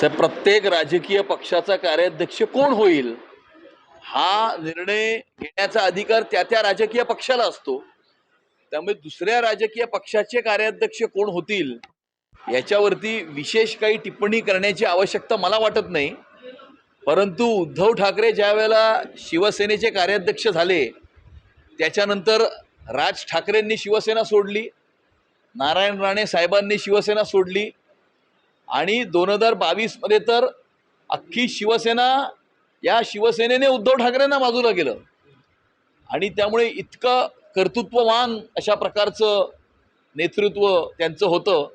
प्रत्येक राजकीय पक्षाचा कार्याध्यक्ष कोण होईल हा निर्णय घेण्याचा अधिकार त्या राजकीय पक्षाला असतो। त्यामुळे दुसऱ्या राजकीय पक्षाचे कार्याध्यक्ष कोण होतील याच्यावरती विशेष काही टिप्पणी करण्याची आवश्यकता मला वाटत नाही। परंतु उद्धव ठाकरे ज्या वेळेला शिवसेनेचे कार्याध्यक्ष झाले त्याच्यानंतर राज ठाकरेंनी शिवसेना सोडली, नारायण राणे साहेबांनी शिवसेना सोडली आणि 2022 मध्ये तर अख्खी शिवसेना या शिवसेनेने उद्धव ठाकरेंना बाजूला केलं आणि त्यामुळे इतकं कर्तृत्ववान अशा प्रकारचं नेतृत्व त्यांचं होतं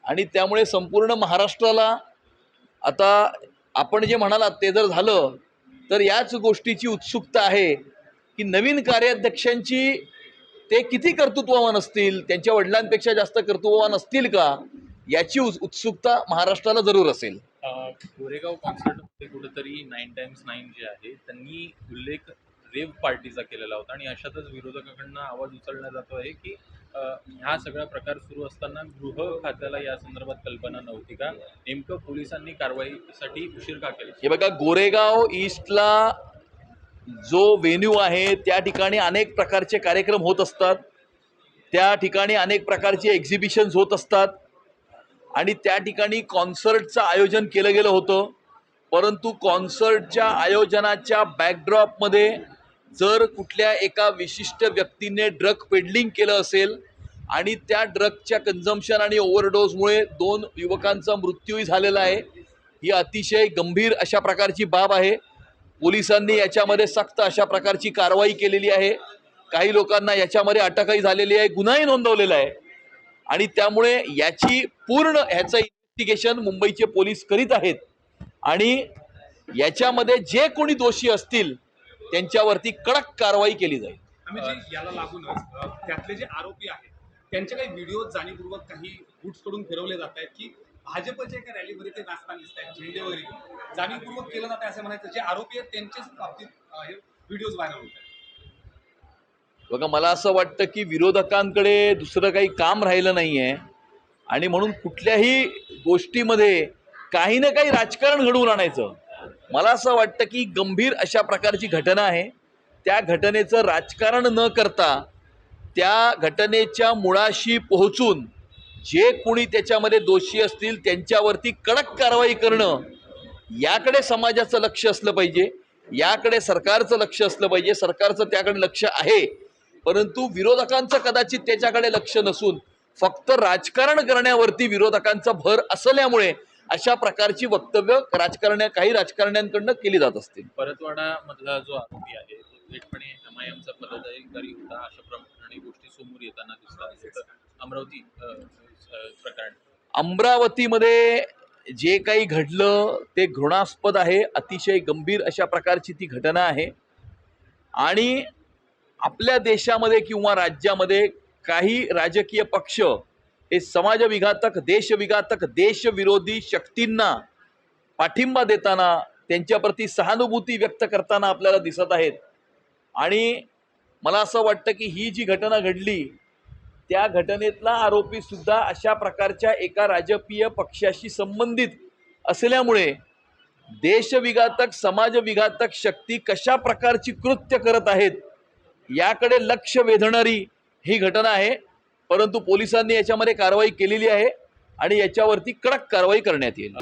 आणि त्यामुळे संपूर्ण महाराष्ट्राला आता आपण जे म्हणालात ते जर झालं तर याच गोष्टीची उत्सुकता आहे की नवीन कार्याध्यक्षांची ते किती कर्तृत्ववान असतील, त्यांच्या वडिलांपेक्षा जास्त कर्तृत्ववान असतील का याची उत्सुकता महाराष्ट्राला जरूर असेल। गोरेगाव कॉन्सर्टमध्ये कुठेतरी 9x9 जे आहे त्यांनी उल्लेख रेव पार्टीचा केलेला होता आणि अशातच विरोधकांकडून आवाज उचलण्यात जातो आहे की हा सगळा प्रकार सुरू असताना गृह खात्याला या संदर्भात कल्पना नव्हती का? नेमकं पोलिसांनी कारवाईसाठी उशीर का केला? हे बघा, गोरेगाव ईस्टला जो व्हेन्यू आहे त्या ठिकाणी अनेक प्रकारचे कार्यक्रम होत असतात, त्या ठिकाणी अनेक प्रकारचे एक्झिबिशन्स होत असतात आणि त्या ठिकाणी कॉन्सर्टचं आयोजन केलं गेलं होतं। परंतु कॉन्सर्टच्या आयोजनाच्या बॅकड्रॉपमध्ये जर कुठल्या एका विशिष्ट व्यक्तीने ड्रग पेडलिंग केलं असेल आणि त्या ड्रगच्या कन्झम्पशन आणि ओव्हरडोजमुळे 2 युवकांचा मृत्यूही झालेला आहे, ही अतिशय गंभीर अशा प्रकारची बाब आहे। पोलिसांनी याच्यामध्ये सक्त अशा प्रकारची कारवाई केलेली आहे, काही लोकांना याच्यामध्ये अटकही झालेली आहे, गुन्हाही नोंदवलेला आहे आणि त्यामुळे याची पूर्ण ह्याचं इन्व्हेस्टिगेशन मुंबईचे पोलीस करीत आहेत आणि याच्यामध्ये जे कोणी दोषी असतील त्यांच्यावरती कडक कारवाई केली जाईल। आम्ही याला लागूनच त्यातले जे आरोपी आहेत त्यांचे काही व्हिडिओ जाणीवपूर्वक काही गुट्सकडून फिरवले जात आहेत की भाजपच्या एका रॅलीमध्ये ते नाचताना दिसत आहेत, झेंडे वगैरे जाणीवपूर्वक केलं जातं असं म्हणायचं। जे आरोपी आहेत त्यांच्याच बाबतीत हे व्हिडिओज व्हायरल होत आहेत। बघा, मला असं वाटतं की विरोधकांकडे दुसरं काही काम राहिलं नाही आहे आणि म्हणून कुठल्याही गोष्टीमध्ये काही ना काही राजकारण घडवून आणायचं। मला असं वाटतं की गंभीर अशा प्रकारची घटना आहे, त्या घटनेचं राजकारण न करता त्या घटनेच्या मुळाशी पोहोचून जे कोणी त्याच्यामध्ये दोषी असतील त्यांच्यावरती कडक कारवाई करणं याकडे समाजाचं लक्ष असलं पाहिजे, याकडे सरकारचं लक्ष असलं पाहिजे। सरकारचं त्याकडे लक्ष आहे, परंतु विरोधकांचं कदाचित त्याच्याकडे लक्ष नसून फक्त राजकारण करण्यावरती विरोधकांचा भर असल्यामुळे अशा प्रकारची वक्तव्य काही राजकारण्यांकडून केली जात असतील। परतवाडा मधला जो आरोपी आहे तो थेटपणे MIMचा पदाधिकारी होता अशा प्रमाणे गोष्टी समोर येताना दिसतात। अमरावती प्रकरण, अमरावतीमध्ये जे काही घडलं ते घृणास्पद आहे, अतिशय गंभीर अशा प्रकारची ती घटना आहे आणि आपल्या देशामध्ये किंवा राज्यामध्ये काही राजकीय पक्ष हे समाजविघातक, देशविघातक, देशविरोधी शक्तींना पाठिंबा देताना त्यांच्याप्रती सहानुभूती व्यक्त करताना आपल्याला दिसत आहेत आणि मला असं वाटतं की ही जी घटना घडली त्या घटनेतला आरोपी सुद्धा अशा प्रकारच्या एका राजकीय पक्षाशी संबंधित असल्यामुळे देशविघातक, समाजविघातक शक्ती कशा प्रकारची कृत्य करत आहेत याकडे लक्ष वेधणारी ही घटना आहे। परंतु पोलिसांनी याच्यामध्ये कारवाई केलेली आहे आणि याच्यावरती कडक कारवाई करण्यात येईल।